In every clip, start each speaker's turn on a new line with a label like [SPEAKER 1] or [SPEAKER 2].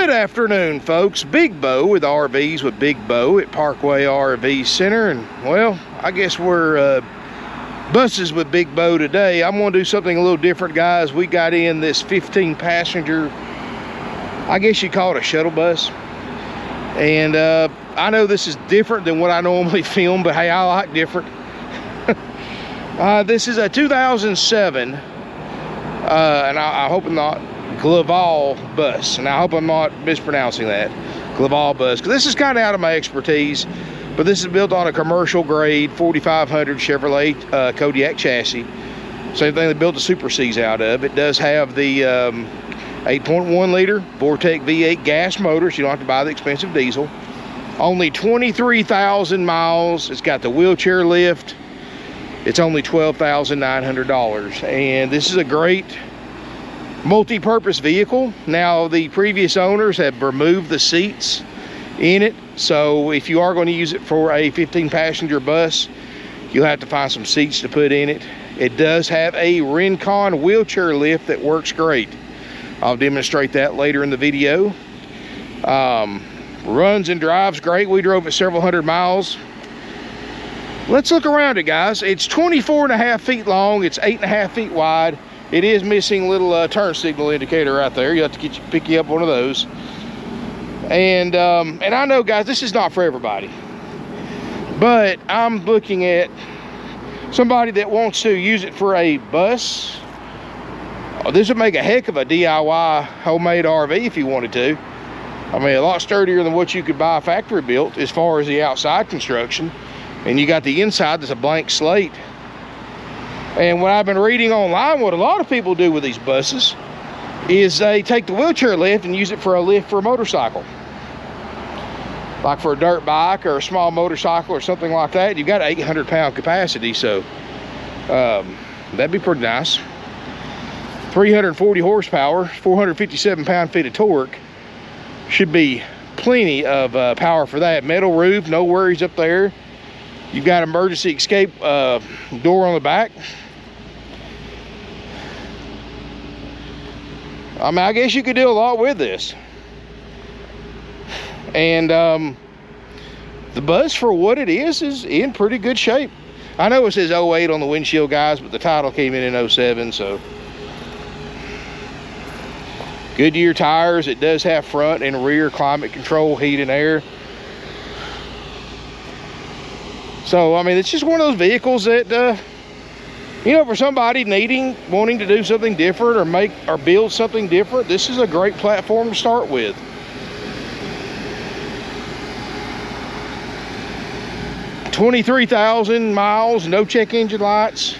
[SPEAKER 1] Good afternoon, folks. Big Bo with RVs with Big Bo at Parkway RV Center. And, well, I guess we're buses with Big Bo today. I'm going to do something a little different, guys. We got in this 15-passenger, I guess you'd call it a shuttle bus. And I know this is different than what I normally film, but hey, I like different. This is a 2007, and I hope I'm not, Glaval bus, and I hope I'm not mispronouncing that, Glaval bus, because this is kind of out of my expertise, but this is built on a commercial grade 4500 Chevrolet Kodiak chassis. Same thing they built the Super Cs out of. It does have the 8.1 liter Vortec V8 gas motor, so you don't have to buy the expensive diesel. Only 23,000 miles. It's got the wheelchair lift. It's only $12,900, and this is a great multi-purpose vehicle. Now, the previous owners have removed the seats in it, so if you are going to use it for a 15-passenger bus, you'll have to find some seats to put in it. It does have a Rincon wheelchair lift that works great. I'll demonstrate that later in the video. Runs and drives great. We drove it several hundred miles. Let's look around it, guys. It's 24.5 feet long. It's 8.5 feet wide. It is missing a little turn signal indicator right there. You have to pick you up one of those. And I know, guys, this is not for everybody, but I'm looking at somebody that wants to use it for a bus. This would make a heck of a DIY homemade RV if you wanted to. I mean, a lot sturdier than what you could buy factory built as far as the outside construction. And you got the inside that's a blank slate. And what I've been reading online, what a lot of people do with these buses is they take the wheelchair lift and use it for a lift for a motorcycle. Like for a dirt bike or a small motorcycle or something like that. You've got 800-pound capacity, so that'd be pretty nice. 340 horsepower, 457 pound-feet of torque. Should be plenty of power for that. Metal roof, no worries up there. You've got emergency escape door on the back. I mean, I guess you could do a lot with this. And the bus, for what it is in pretty good shape. I know it says 08 on the windshield, guys, but the title came in 07, so. Goodyear tires. It does have front and rear climate control, heat and air. So, I mean, it's just one of those vehicles that, you know, for somebody wanting to do something different or make or build something different, this is a great platform to start with. $23,000 miles, no check engine lights.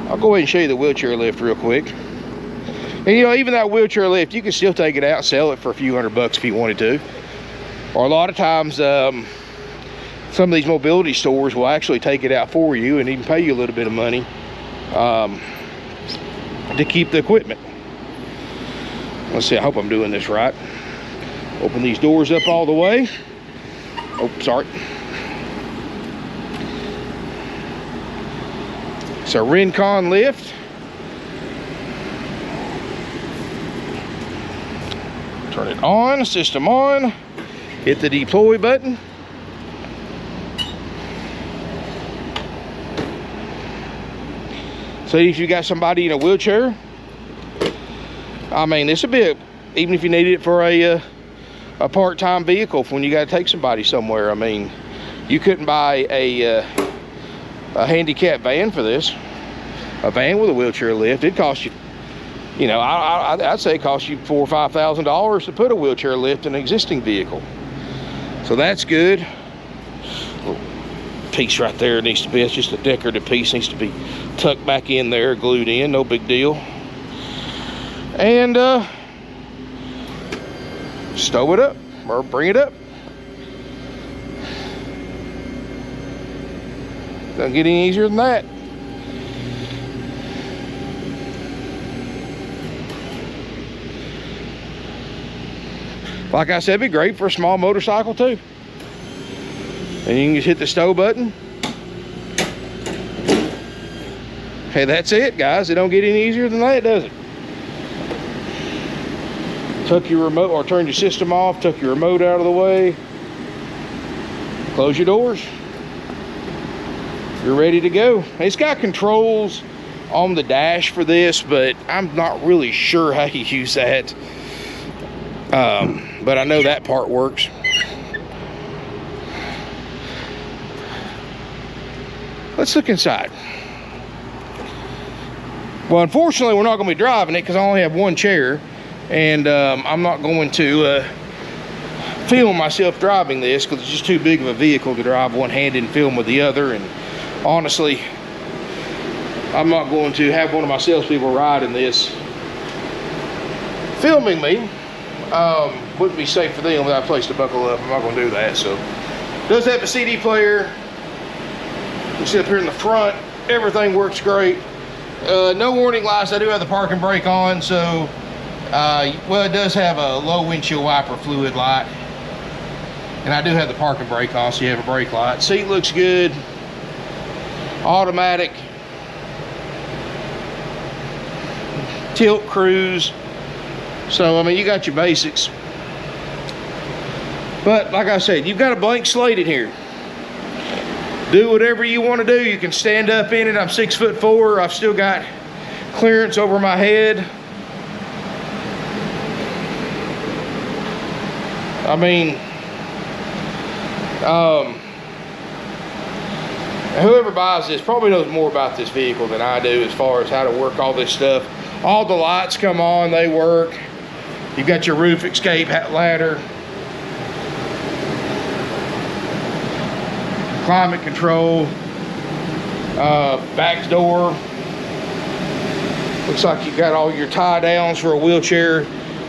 [SPEAKER 1] I'll go ahead and show you the wheelchair lift real quick. And, you know, even that wheelchair lift, you can still take it out and sell it for a few $100 if you wanted to. Or a lot of times, some of these mobility stores will actually take it out for you and even pay you a little bit of money to keep the equipment. Let's see, I hope I'm doing this right. Open these doors up all the way. Oh, sorry. It's a Rincon lift. Turn it on, system on. Hit the deploy button. So if you got somebody in a wheelchair, I mean, this would be even if you needed it for a part-time vehicle for when you got to take somebody somewhere. I mean, you couldn't buy a handicap van for this. A van with a wheelchair lift, it'd cost you, you know, I'd say it costs you $4,000 or $5,000 to put a wheelchair lift in an existing vehicle. So that's good. Little piece right there needs to be, it's just a decorative piece, needs to be tucked back in there, glued in, no big deal. And stow it up or bring it up. Doesn't get any easier than that. Like I said, it'd be great for a small motorcycle too. And you can just hit the stow button. Hey, that's it, guys. It don't get any easier than that, does it? Tuck your remote, or turn your system off, tuck your remote out of the way. Close your doors. You're ready to go. It's got controls on the dash for this, but I'm not really sure how you use that. But I know that part works. Let's look inside. Well, unfortunately, we're not going to be driving it because I only have one chair, and I'm not going to film myself driving this because it's just too big of a vehicle to drive one-handed and film with the other. And honestly, I'm not going to have one of my salespeople riding this filming me. Wouldn't be safe for them without a place to buckle up. I'm not going to do that. So, it does have a CD player. You see up here in the front, everything works great. No warning lights. I do have the parking brake on, so well, it does have a low windshield wiper fluid light, and I do have the parking brake on, so you have a brake light. Seat looks good. Automatic. Tilt, cruise. So I mean, you got your basics. But like I said, you've got a blank slate in here. Do whatever you want to do. You can stand up in it. I'm 6'4". I've still got clearance over my head. I mean, whoever buys this probably knows more about this vehicle than I do as far as how to work all this stuff. All the lights come on, they work. You've got your roof escape ladder. Climate control, back door. Looks like you've got all your tie downs for a wheelchair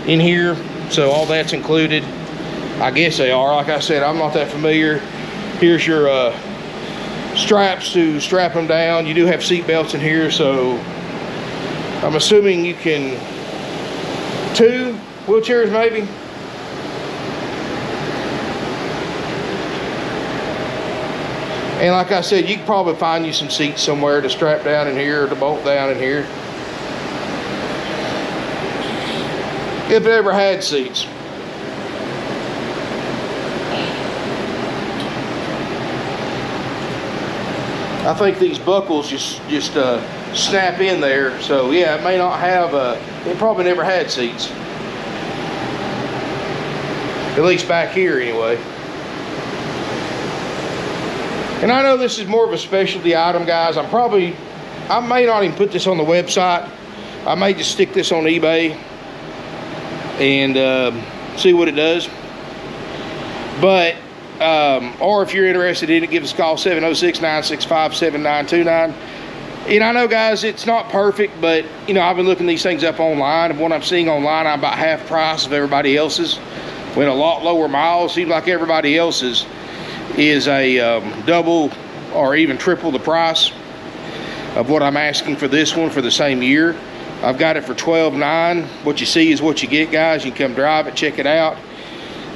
[SPEAKER 1] in here, so all that's included. I guess they are. Like I said, I'm not that familiar. Here's your straps to strap them down. You do have seat belts in here, so I'm assuming you can 2 wheelchairs maybe. And like I said, you can probably find you some seats somewhere to strap down in here or to bolt down in here. If it ever had seats. I think these buckles just snap in there. So yeah, it may not have it probably never had seats. At least back here anyway. And I know this is more of a specialty item, guys. I may not even put this on the website. I may just stick this on eBay and see what it does. But, or if you're interested in it, give us a call, 706-965-7929. And I know, guys, it's not perfect, but, you know, I've been looking these things up online. And what I'm seeing online, I'm about half price of everybody else's. Went a lot lower miles. Seems like everybody else's is a double or even triple the price of what I'm asking for this one for the same year. I've got it for $12,900. What you see is what you get, guys. You can come drive it, check it out.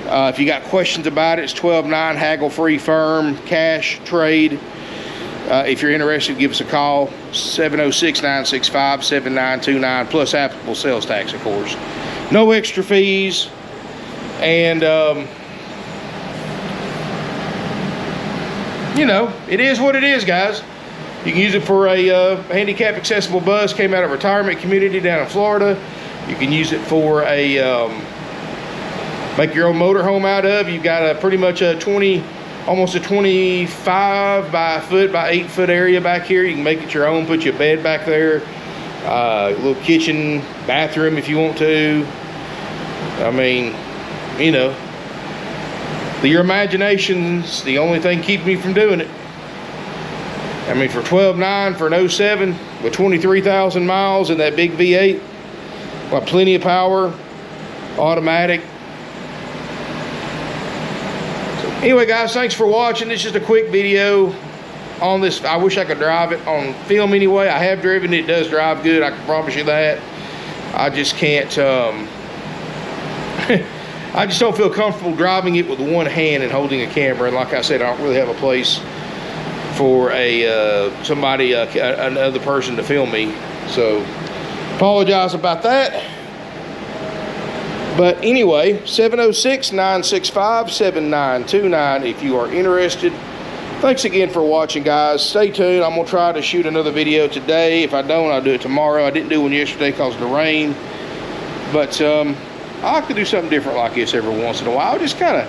[SPEAKER 1] If you got questions about it, it's $12,900, haggle free, firm, cash, trade. If you're interested, give us a call, 706-965-7929, plus applicable sales tax, of course. No extra fees. And you know, it is what it is, guys. You can use it for a handicap accessible bus. Came out of a retirement community down in Florida. You can use it for a make your own motorhome out of. You've got a pretty much a almost a 25 by 8 foot area back here. You can make it your own. Put your bed back there. A little kitchen, bathroom if you want to. I mean, you know, your imagination's the only thing keeping me from doing it. I mean, for $12,900 for an 07 with 23,000 miles and that big V8, well, plenty of power, automatic. So anyway, guys, thanks for watching. This is just a quick video on this. I wish I could drive it on film anyway. I have driven it. It does drive good. I can promise you that. I just can't. I just don't feel comfortable driving it with one hand and holding a camera. And like I said, I don't really have a place for another person to film me. So, apologize about that. But anyway, 706-965-7929 if you are interested. Thanks again for watching, guys. Stay tuned. I'm going to try to shoot another video today. If I don't, I'll do it tomorrow. I didn't do one yesterday because of the rain. But I like to do something different like this every once in a while. Just kind of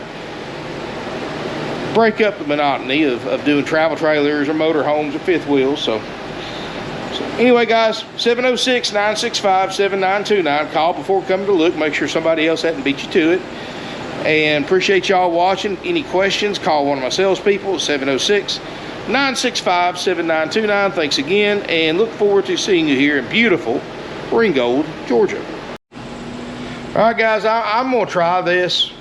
[SPEAKER 1] break up the monotony of doing travel trailers or motor homes or fifth wheels. So anyway, guys, 706-965-7929. Call before coming to look. Make sure somebody else hadn't beat you to it. And appreciate y'all watching. Any questions, call one of my salespeople at 706-965-7929. Thanks again, and look forward to seeing you here in beautiful Ringgold, Georgia. All right, guys, I'm going to try this.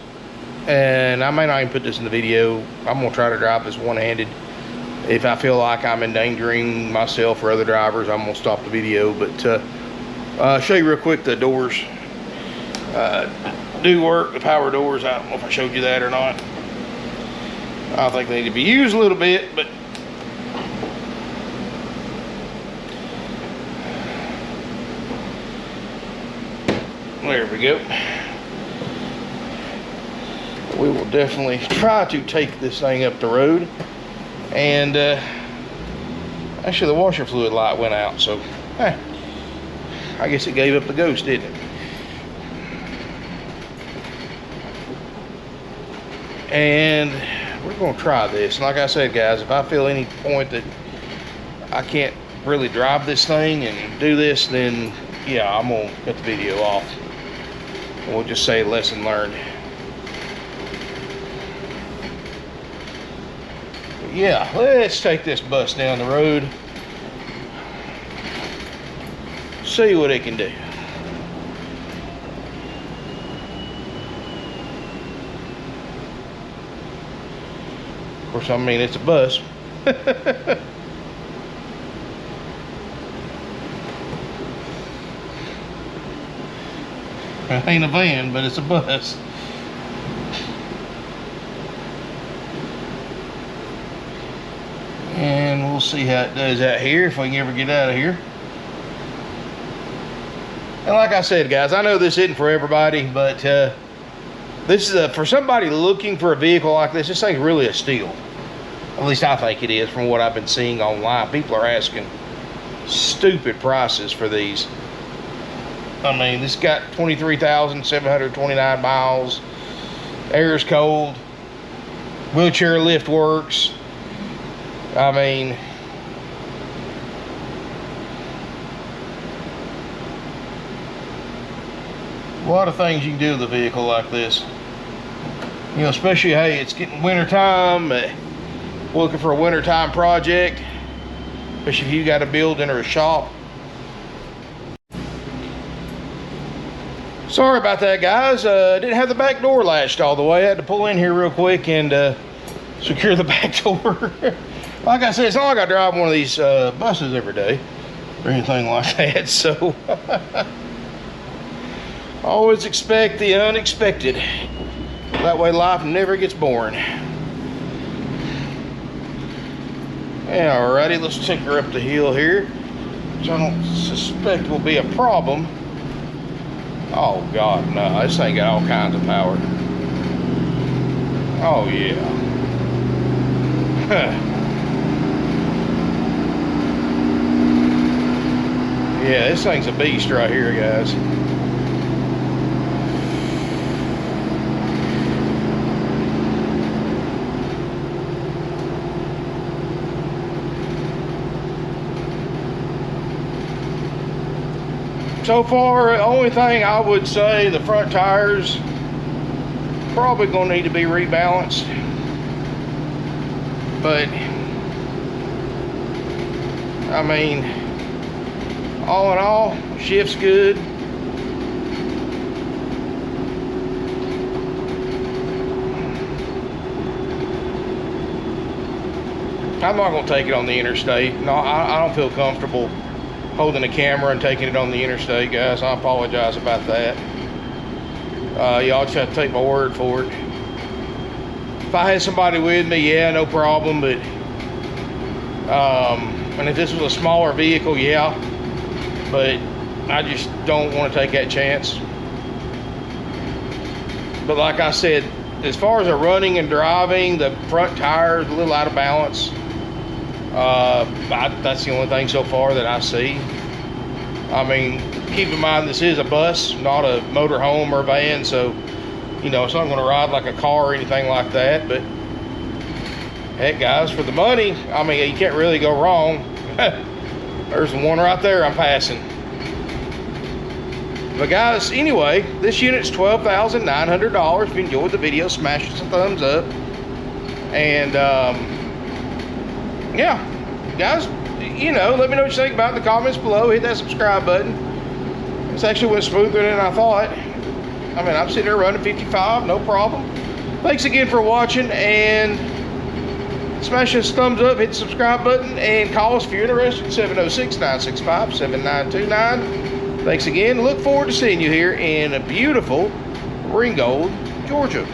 [SPEAKER 1] And I may not even put this in the video. I'm going to try to drive this one-handed. If I feel like I'm endangering myself or other drivers, I'm going to stop the video. But I'll show you real quick the doors. Do work, the power doors. I don't know if I showed you that or not. I think they need to be used a little bit, but there we go. We will definitely try to take this thing up the road. And actually the washer fluid light went out, so I guess it gave up the ghost, didn't it? And we're going to try this. And like I said, guys, if I feel any point that I can't really drive this thing and do this, then yeah, I'm going to cut the video off. And we'll just say lesson learned. Yeah, let's take this bus down the road, see what it can do. Of course, I mean, it's a bus. It ain't a van, but it's a bus. And we'll see how it does out here, if we can ever get out of here. And like I said, guys, I know this isn't for everybody, but this is for somebody looking for a vehicle like this. This thing's really a steal. At least I think it is from what I've been seeing online. People are asking stupid prices for these. I mean, this got 23,729 miles. Air's cold. Wheelchair lift works. I mean, a lot of things you can do with a vehicle like this. You know, especially, hey, it's getting winter time, looking for a wintertime project, especially if you got a building or a shop. Sorry about that, guys. Didn't have the back door latched all the way. I had to pull in here real quick and secure the back door. Like I said, it's not like I drive one of these buses every day or anything like that, so always expect the unexpected. That way life never gets boring. Yeah, alrighty, let's take her up the hill here, which I don't suspect will be a problem. Oh God, no, this thing got all kinds of power. Oh yeah. Yeah, this thing's a beast right here, guys. So far, the only thing I would say, the front tires probably gonna need to be rebalanced. But I mean, all in all, shift's good. I'm not gonna take it on the interstate. No, I don't feel comfortable holding a camera and taking it on the interstate, guys. I apologize about that. Y'all just have to take my word for it. If I had somebody with me, yeah, no problem, but and if this was a smaller vehicle, yeah, but I just don't want to take that chance. But like I said, as far as the running and driving, the front tires a little out of balance. That's the only thing so far that I see. I mean, keep in mind this is a bus, not a motorhome or a van, so you know it's not going to ride like a car or anything like that. But heck, guys, for the money, I mean, you can't really go wrong. There's one right there I'm passing. But guys, anyway, this unit's $12,900. If you enjoyed the video, smash us a thumbs up. And yeah, guys, you know, let me know what you think about it in the comments below. Hit that subscribe button. This actually went smoother than I thought. I mean, I'm sitting there running 55, no problem. Thanks again for watching, and smash us a thumbs up, hit the subscribe button, and call us if you're interested, 706-965-7929. Thanks again. Look forward to seeing you here in a beautiful Rincon, Georgia.